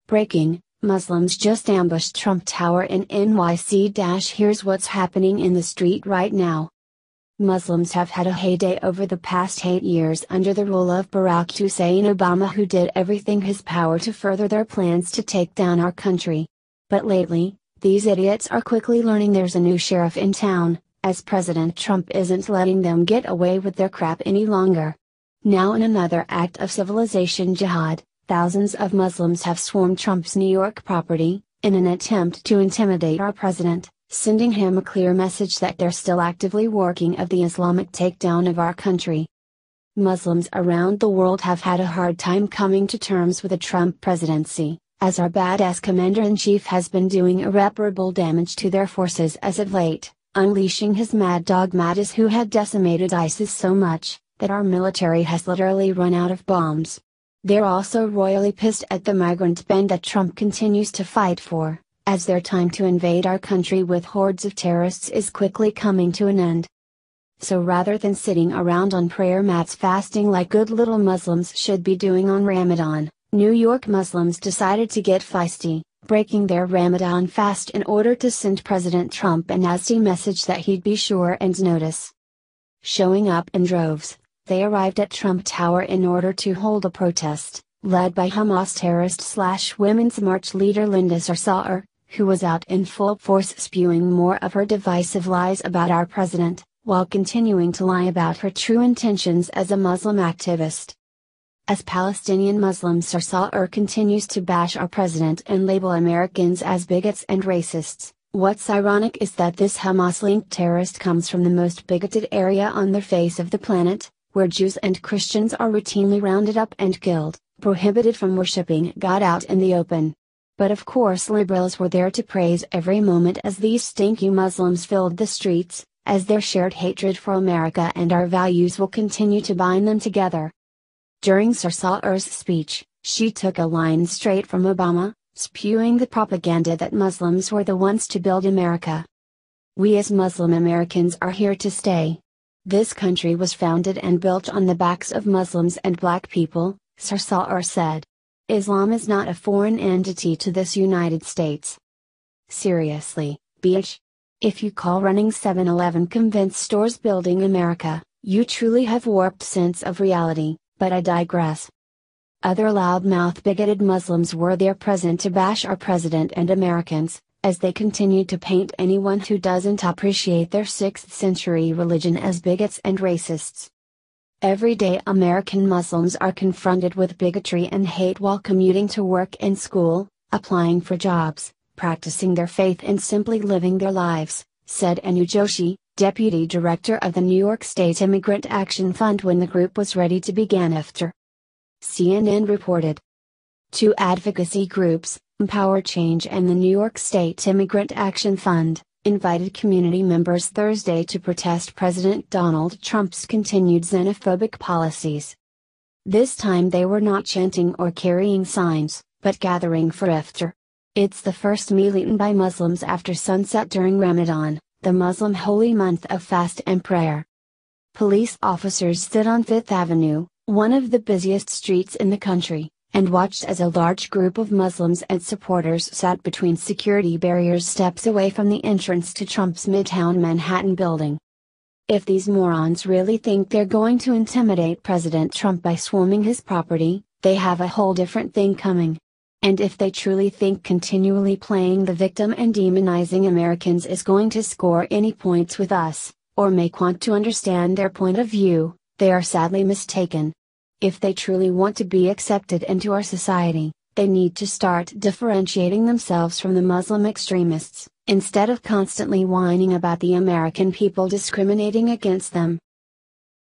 Breaking: Muslims just ambushed Trump Tower in NYC. Here's what's happening in the street right now. Muslims have had a heyday over the past 8 years under the rule of Barack Hussein Obama, who did everything in his power to further their plans to take down our country. But lately, these idiots are quickly learning there's a new sheriff in town, as President Trump isn't letting them get away with their crap any longer. Now, in another act of civilization jihad, thousands of Muslims have swarmed Trump's New York property, in an attempt to intimidate our president, sending him a clear message that they're still actively working of the Islamic takedown of our country. Muslims around the world have had a hard time coming to terms with the Trump presidency, as our badass commander-in-chief has been doing irreparable damage to their forces as of late, unleashing his mad dog Mattis, who had decimated ISIS so much that our military has literally run out of bombs. They're also royally pissed at the migrant ban that Trump continues to fight for, as their time to invade our country with hordes of terrorists is quickly coming to an end. So rather than sitting around on prayer mats fasting like good little Muslims should be doing on Ramadan, New York Muslims decided to get feisty, breaking their Ramadan fast in order to send President Trump a nasty message that he'd be sure and notice. Showing up in droves, they arrived at Trump Tower in order to hold a protest, led by Hamas terrorist/Women's March leader Linda Sarsour, who was out in full force spewing more of her divisive lies about our president, while continuing to lie about her true intentions as a Muslim activist. As Palestinian Muslim Sarsour continues to bash our president and label Americans as bigots and racists, what's ironic is that this Hamas-linked terrorist comes from the most bigoted area on the face of the planet, where Jews and Christians are routinely rounded up and killed, prohibited from worshipping God out in the open. But of course liberals were there to praise every moment as these stinky Muslims filled the streets, as their shared hatred for America and our values will continue to bind them together. During Sarsour's speech, she took a line straight from Obama, spewing the propaganda that Muslims were the ones to build America. "We as Muslim Americans are here to stay. This country was founded and built on the backs of Muslims and black people," Sarsour said. "Islam is not a foreign entity to this United States." Seriously, bitch. If you call running 7-Eleven convinced stores building America, you truly have warped sense of reality, but I digress. Other loudmouth bigoted Muslims were there present to bash our president and Americans, as they continued to paint anyone who doesn't appreciate their 6th century religion as bigots and racists. Every day American Muslims are confronted with bigotry and hate while commuting to work and school, applying for jobs, practicing their faith and simply living their lives, said Anu Joshi, deputy director of the New York State Immigrant Action Fund when the group was ready to begin iftar. CNN reported. Two advocacy groups, Empower Change and the New York State Immigrant Action Fund, invited community members Thursday to protest President Donald Trump's continued xenophobic policies. This time they were not chanting or carrying signs, but gathering for iftar. It's the first meal eaten by Muslims after sunset during Ramadan, the Muslim holy month of fast and prayer. Police officers stood on Fifth Avenue, one of the busiest streets in the country, and watched as a large group of Muslims and supporters sat between security barriers steps away from the entrance to Trump's Midtown Manhattan building. If these morons really think they're going to intimidate President Trump by swarming his property, they have a whole different thing coming. And if they truly think continually playing the victim and demonizing Americans is going to score any points with us, or make want to understand their point of view, they are sadly mistaken. If they truly want to be accepted into our society, they need to start differentiating themselves from the Muslim extremists, instead of constantly whining about the American people discriminating against them.